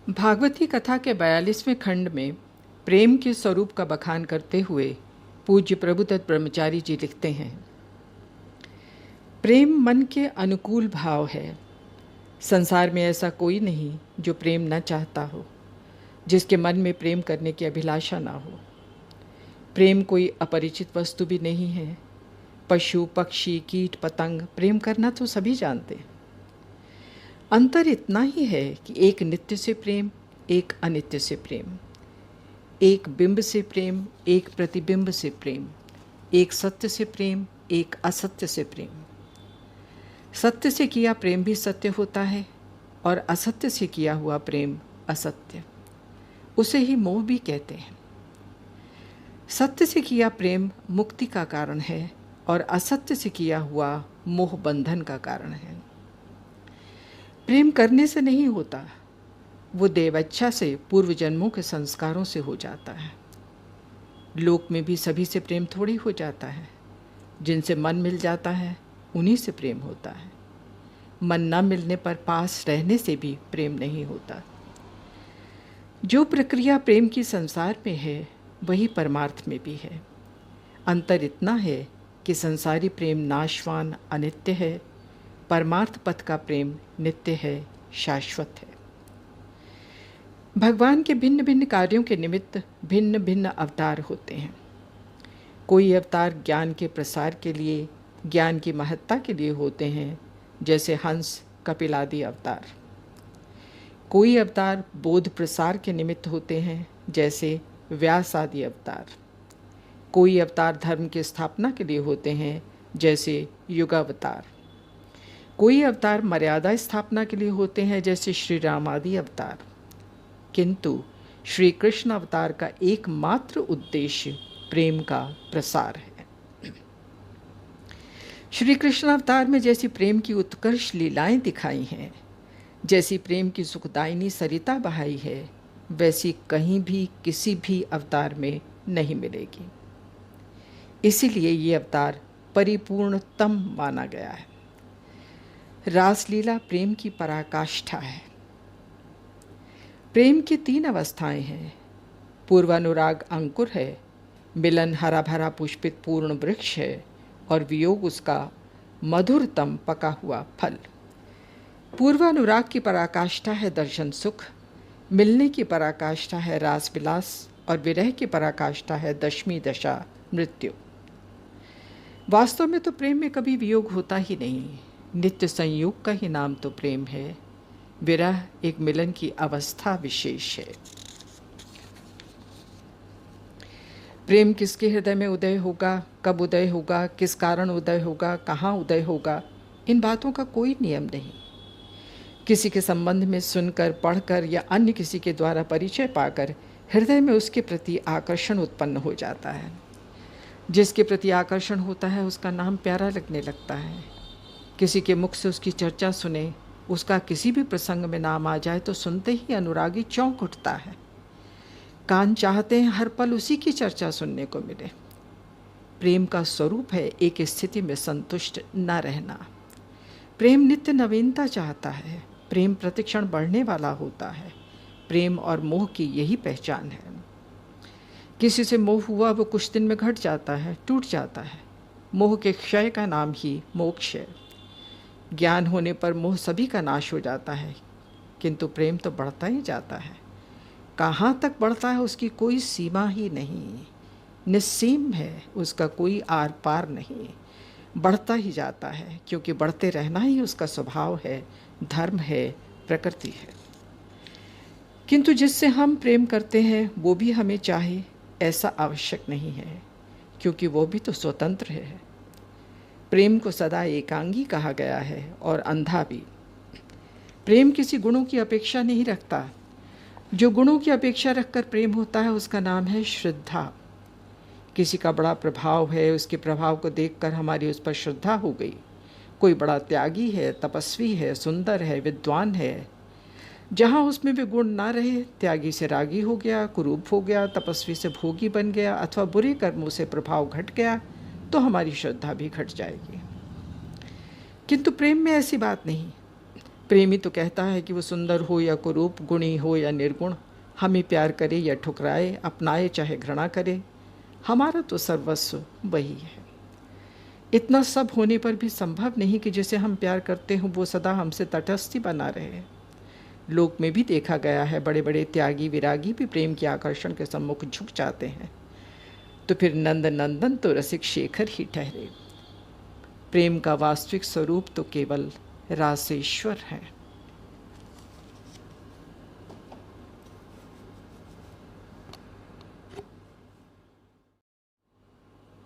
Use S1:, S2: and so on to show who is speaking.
S1: भागवती कथा के 42वें खंड में प्रेम के स्वरूप का बखान करते हुए पूज्य प्रभुदत्त ब्रह्मचारी जी लिखते हैं, प्रेम मन के अनुकूल भाव है। संसार में ऐसा कोई नहीं जो प्रेम न चाहता हो, जिसके मन में प्रेम करने की अभिलाषा ना हो। प्रेम कोई अपरिचित वस्तु भी नहीं है। पशु पक्षी कीट पतंग प्रेम करना तो सभी जानते हैं। अंतर इतना ही है कि एक नित्य से प्रेम, एक अनित्य से प्रेम, एक बिंब से प्रेम, एक प्रतिबिंब से प्रेम, एक सत्य से प्रेम, एक असत्य से प्रेम। सत्य से किया प्रेम भी सत्य होता है और असत्य से किया हुआ प्रेम असत्य। उसे ही मोह भी कहते हैं। सत्य से किया प्रेम मुक्ति का कारण है और असत्य से किया हुआ मोह बंधन का कारण है। प्रेम करने से नहीं होता, वो देवच्छा से, पूर्व जन्मों के संस्कारों से हो जाता है। लोक में भी सभी से प्रेम थोड़ी हो जाता है। जिनसे मन मिल जाता है उन्हीं से प्रेम होता है। मन न मिलने पर पास रहने से भी प्रेम नहीं होता। जो प्रक्रिया प्रेम की संसार में है वही परमार्थ में भी है। अंतर इतना है कि संसारी प्रेम नाशवान अनित्य है, परमार्थ पथ का प्रेम नित्य है, शाश्वत है। भगवान के भिन्न भिन्न कार्यों के निमित्त भिन्न भिन्न अवतार होते हैं। कोई अवतार ज्ञान के प्रसार के लिए, ज्ञान की महत्ता के लिए होते हैं, जैसे हंस कपिल आदि अवतार। कोई अवतार बोध प्रसार के निमित्त होते हैं, जैसे व्यास आदि अवतार। कोई अवतार धर्म की स्थापना के लिए होते हैं, जैसे युगावतार। कोई अवतार मर्यादा स्थापना के लिए होते हैं, जैसे श्री राम आदि अवतार। किंतु श्री कृष्ण अवतार का एकमात्र उद्देश्य प्रेम का प्रसार है। श्री कृष्ण अवतार में जैसी प्रेम की उत्कर्ष लीलाएं दिखाई हैं, जैसी प्रेम की सुखदायिनी सरिता बहाई है, वैसी कहीं भी किसी भी अवतार में नहीं मिलेगी। इसीलिए ये अवतार परिपूर्णतम माना गया है। रासलीला प्रेम की पराकाष्ठा है। प्रेम की 3 अवस्थाएं हैं। पूर्वानुराग अंकुर है, मिलन हरा भरा पुष्पित पूर्ण वृक्ष है और वियोग उसका मधुरतम पका हुआ फल। पूर्वानुराग की पराकाष्ठा है दर्शन सुख, मिलने की पराकाष्ठा है रास विलास और विरह की पराकाष्ठा है दशमी दशा मृत्यु। वास्तव में तो प्रेम में कभी वियोग होता ही नहीं। नित्य संयोग का ही नाम तो प्रेम है। विरह एक मिलन की अवस्था विशेष है। प्रेम किसके हृदय में उदय होगा, कब उदय होगा, किस कारण उदय होगा, कहाँ उदय होगा, इन बातों का कोई नियम नहीं। किसी के संबंध में सुनकर, पढ़कर या अन्य किसी के द्वारा परिचय पाकर हृदय में उसके प्रति आकर्षण उत्पन्न हो जाता है। जिसके प्रति आकर्षण होता है उसका नाम प्यारा लगने लगता है। किसी के मुख से उसकी चर्चा सुने, उसका किसी भी प्रसंग में नाम आ जाए तो सुनते ही अनुरागी चौंक उठता है। कान चाहते हैं हर पल उसी की चर्चा सुनने को मिले। प्रेम का स्वरूप है एक स्थिति में संतुष्ट न रहना। प्रेम नित्य नवीनता चाहता है। प्रेम प्रतिक्षण बढ़ने वाला होता है। प्रेम और मोह की यही पहचान है। किसी से मोह हुआ वो कुछ दिन में घट जाता है, टूट जाता है। मोह के क्षय का नाम ही मोक्ष है। ज्ञान होने पर मोह सभी का नाश हो जाता है, किंतु प्रेम तो बढ़ता ही जाता है। कहाँ तक बढ़ता है उसकी कोई सीमा ही नहीं, निस्सीम है, उसका कोई आर पार नहीं। बढ़ता ही जाता है, क्योंकि बढ़ते रहना ही उसका स्वभाव है, धर्म है, प्रकृति है। किंतु जिससे हम प्रेम करते हैं वो भी हमें चाहे ऐसा आवश्यक नहीं है, क्योंकि वो भी तो स्वतंत्र है। प्रेम को सदा एकांगी कहा गया है और अंधा भी। प्रेम किसी गुणों की अपेक्षा नहीं रखता। जो गुणों की अपेक्षा रखकर प्रेम होता है उसका नाम है श्रद्धा। किसी का बड़ा प्रभाव है, उसके प्रभाव को देखकर हमारी उस पर श्रद्धा हो गई। कोई बड़ा त्यागी है, तपस्वी है, सुंदर है, विद्वान है। जहाँ उसमें वे गुण ना रहे, त्यागी से रागी हो गया, कुरूप हो गया, तपस्वी से भोगी बन गया अथवा बुरे कर्मों से प्रभाव घट गया, तो हमारी श्रद्धा भी घट जाएगी। किंतु प्रेम में ऐसी बात नहीं। प्रेमी तो कहता है कि वो सुंदर हो या कुरूप, गुणी हो या निर्गुण, हमें प्यार करे या ठुकराए, अपनाए चाहे घृणा करे, हमारा तो सर्वस्व वही है। इतना सब होने पर भी संभव नहीं कि जिसे हम प्यार करते हों वो सदा हमसे तटस्थ ही बना रहे। लोक में भी देखा गया है, बड़े बड़े त्यागी विरागी भी प्रेम के आकर्षण के सम्मुख झुक जाते हैं। तो फिर नंद नंदन तो रसिक शेखर ही ठहरे। प्रेम का वास्तविक स्वरूप तो केवल रासेश्वर है।